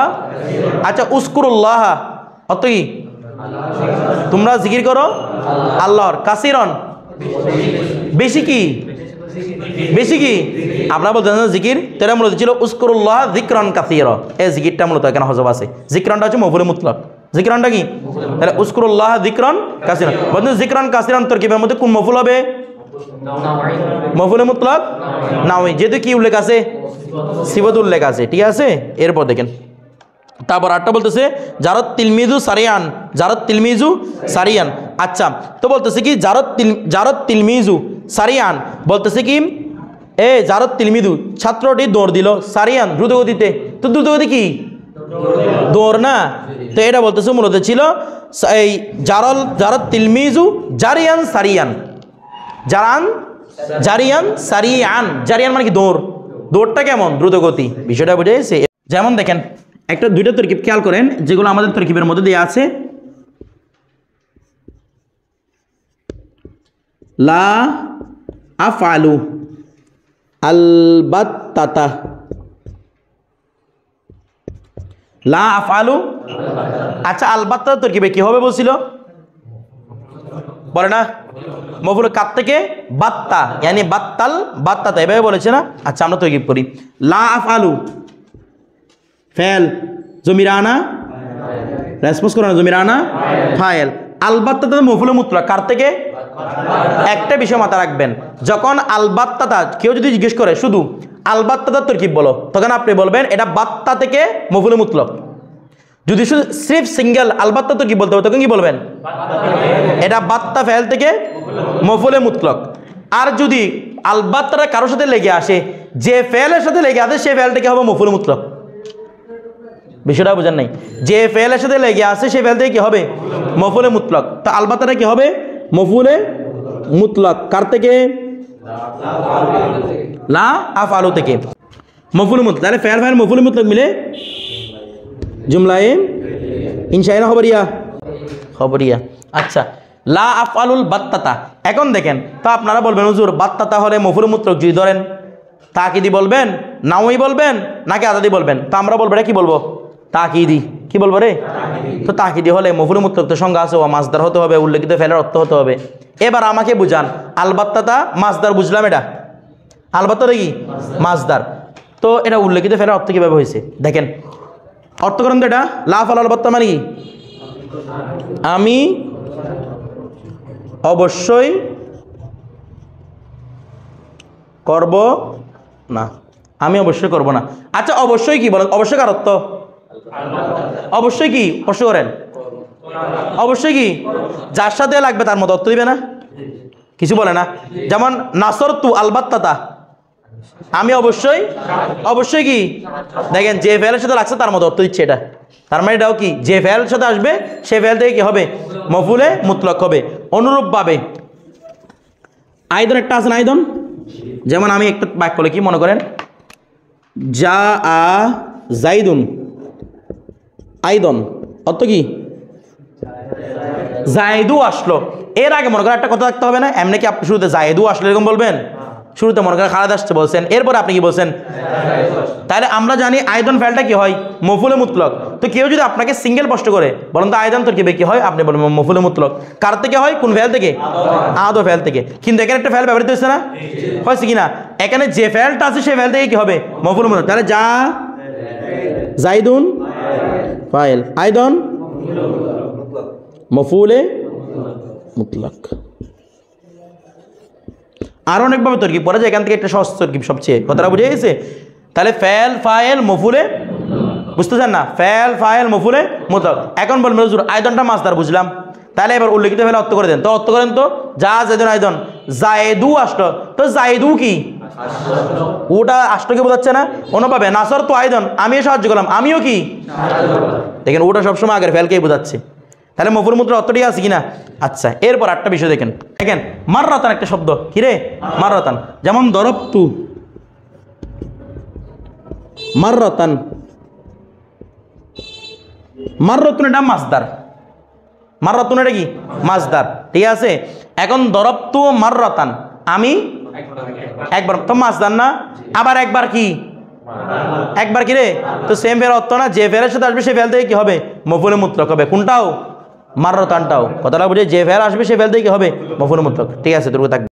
আচ্ছা উযকুরুল্লাহ অর্থ কি? তোমরা জিকির করো আল্লাহর, কাসীরান বেশি। কি বেশি? কি আপনারা বলতেন জিকির, তেরা মূলত ছিল উযকুরুল্লাহ যিকরান কাসীরা। এই জিকিরটা মূলত এখানে হযফ আছে। যিকরানটা হচ্ছে মফুল মুতলক। যিকরানটা কি? তাহলে উযকুরুল্লাহ যিকরান কাসীরান। বলতেন যিকরান কাসীরান তরকিবের মধ্যে কোন মফুল হবে? মফুল মুতলক নাওয়ী, যেহেতু কি উল্লেখ আছে? সিফত উল্লেখ আছে। ঠিক আছে, এরপর দেখেন তারপর আটটা বলতেছে জারত তিলমিজু সারিয়ান, জারত তিলমিজু সারিয়ান। আচ্ছা, তো বলতেছে কি জারত তিলমিজু সারিয়ান, বলতেছে কি জারত তিলমিজু ছাত্রটি দৌড় দিল, সারিয়ান দ্রুতগতিতে। তো দ্রুতগতি কি? দৌড় না। তো এটা বলতেছে মূলত ছিল এই জারত তিলমিজু জারিয়ান সারিয়ান, জারিয়ান সারিয়ান। জারিয়ান মানে কি? দৌড়। দৌড়টা কেমন? দ্রুতগতি। বিষয়টা বুঝে গেছে? যেমন দেখেন একটা দুইটা তরকিব খেয়াল করেন যেগুলো আমাদের তরকিবের মধ্যে দেওয়া আছে। লা আফআলু আলবাত্তাতা, লা আফআলু। আচ্ছা আলবাত্তাতা তরকিবে কি হবে বলছিল? বলে না মফুল কাত থেকে বাত্তা, ইয়ানি বাত্তাল বাত্তাতা, এভাবে বলেছে না। আচ্ছা আমরা তরকিব করি। লা আফআলু ফেল জমির আনা রেসপন্স করানো জমির আনা ফাইল। আলবাত্তাতা মফুলে মুতলাক কার থেকে? একটা বিষয় মাথা রাখবেন, যখন আলবাত্তাতা কেউ যদি জিজ্ঞেস করে শুধু আলবাত্তাতা তরকিব বলো, তখন আপনি বলবেন এটা বাত্তা থেকে মফুলে মুতলাক। যদি শুধু সিফ সিঙ্গেল আলবাত্তা তরকিব বলতে হবে তখন কি বলবেন? এটা বাত্তা ফেল থেকে মফুলে মুতলাক। আর যদি আলবাত্তাটা কারোর সাথে লেগে আসে, যে ফেলের সাথে লেগে আসে সে ফেলটাকে হবে মফুলে মুতলাক। বিষয়টা বুঝেন নাই? যে ফেলের সাথে লেগে আসে সে ফেল থেকে কি হবে? মফুলে মুতলাক। তো আলবাত্তাটা কি হবে? মফুলে মুতলাক। কার থেকে? লা আফআলু থেকে মফুলে মুতলাক। তাহলে ফেল ফাইল মফুলে মুতলাক মিলে জুমলায়ে ইনশাই না খবরিয়া? খবরিয়া। আচ্ছা, লা আফআলুল বাত্তাতা। এখন দেখেন তো আপনারা বলবেন হুজুর বাত্তাতা হলে মফুলে মুতলাক যদি ধরেন তাকিদি বলবেন, নাওই বলবেন নাকি আদাদি বলবেন? তো আমরা বলবো এটা কি বলবো? তাকিদি। কি বলবো রে? তো তাকিদি হলে মফুলে মুতলাক তো সংজ্ঞা আছে, ও মাসদার হতে হবে, উল্লেখিত ফেলের অর্থ হতে হবে। এবার আমাকে বুঝান আলবাত্তাতা মাসদার, বুঝলাম এটা আলবাত্তাটা কি মাসদার, তো এটা উল্লেখিত ফেলের অর্থ কিভাবে হয়েছে দেখেন। অর্থ করেন তো এটা লা আফআল আলবাত্তা মানে কি? আমি অবশ্যই করব না, আমি অবশ্যই করব না। আচ্ছা অবশ্যই কি বলেন? অবশ্যই কার অর্থ? অবশ্যই কি প্রশ্ন করেন? অবশ্যই কি যার সাথে লাগবে তার মতো অর্থ দিবে না? কিছু বলে না? যেমন নাসরতু আলবাত্তাতা, আমি অবশ্যই, অবশ্যই কি দেখেন যে ফেলের সাথে লাগছে তার মতো অর্থ দিচ্ছে এটা। তার মানে এটাও কি যে ফেলের সাথে আসবে সে ফেল থেকে কি হবে? মফুলে মুতলাক হবে। অনুরূপভাবে আইদন একটা আছে না আইদন, যেমন আমি একটা বাক্য লিখি, মনে করেন যা আ জাইদুন আইদন, অর্থ কি? জায়দু আসলো। এর আগে মনে করেন একটা কথা রাখতে হবে না, এমনি কি আপনি শুরুতে জায়দু আসলো এরকম বলবেন? শুরুতে মনে করেন খালেদ আসছে বলছেন, এরপরে আপনি কি বলছেন? তাহলে আমরা জানি আয়দন ফেলটা কি হয়? মফুলে মুতলাক। তো কেউ যদি আপনাকে সিঙ্গেল প্রশ্ন করে বলেন তো আয়দন তোর কি হয়, আপনি বলবেন মফুলে মুতলাক। কার থেকে হয়? কোন ফেল থেকে? আদো ফেল থেকে। কিন্তু এখানে একটা ফেল ব্যবহৃত হচ্ছে না, হয়েছে কিনা? এখানে যে ফেলটা আছে সেই ফেল থেকে কি হবে? মফুলে মুতলাক। তাহলে যা জাইদুন ফাইল, আয়দন মফুলে মুতলাক। আর অনেকভাবে তরকিব পড়া যায়, এখান থেকে একটা সহজ তরকিব সবচেয়ে, কথাটা বুঝে গেছে? তাহলে ফেল ফাইল মফুলে, বুঝতেছেন না? ফেল ফাইল মফুলে মুতলাক। এখন বলবেন হুজুর আয়দনটা মাসদার বুঝলাম, তাহলে এবার উল্লেখিত ফেলে অর্থ করে দেন। তো অর্থ করেন তো যা জাইদুন আয়দন, জায়দু আসলো, তো জায়দু কি? ওটা আসলোকে বোঝাচ্ছে না? অনুভাবে নাসর তো আয়দন, আমিও সাহায্য করলাম, আমিও কি? দেখেন ওটা সবসময় আগের ফেলকেই বোঝাচ্ছে। তাহলে মফুল মুতলাক অর্থটি আছে কিনা? আচ্ছা, এরপর একটা বিষয় দেখেন, দেখেন মাররাতান একটা শব্দ, কি রে? মাররাতান। যেমন দরবতু মাররাতান, মাররাতুন এটা মাসদার, মাররাতুন এটা কি? মাসদার, ঠিক আছে? এখন দরবতু মাররাতান, আমি একবার, তো মাসদার না? আবার একবার কি? একবার কি রে? তো সেম ফের অর্থ না? যে ফেরের সাথে আসবে সে ফেল থেকে কি হবে? মফুলে মুতলাক হবে। কোনটাও? মাররাতানটাও। কথাটা বুঝে যে ফেল আসবে সে ফেল থেকে কি হবে? মফুলে মুতলাক। ঠিক আছে, তোর থাকবে।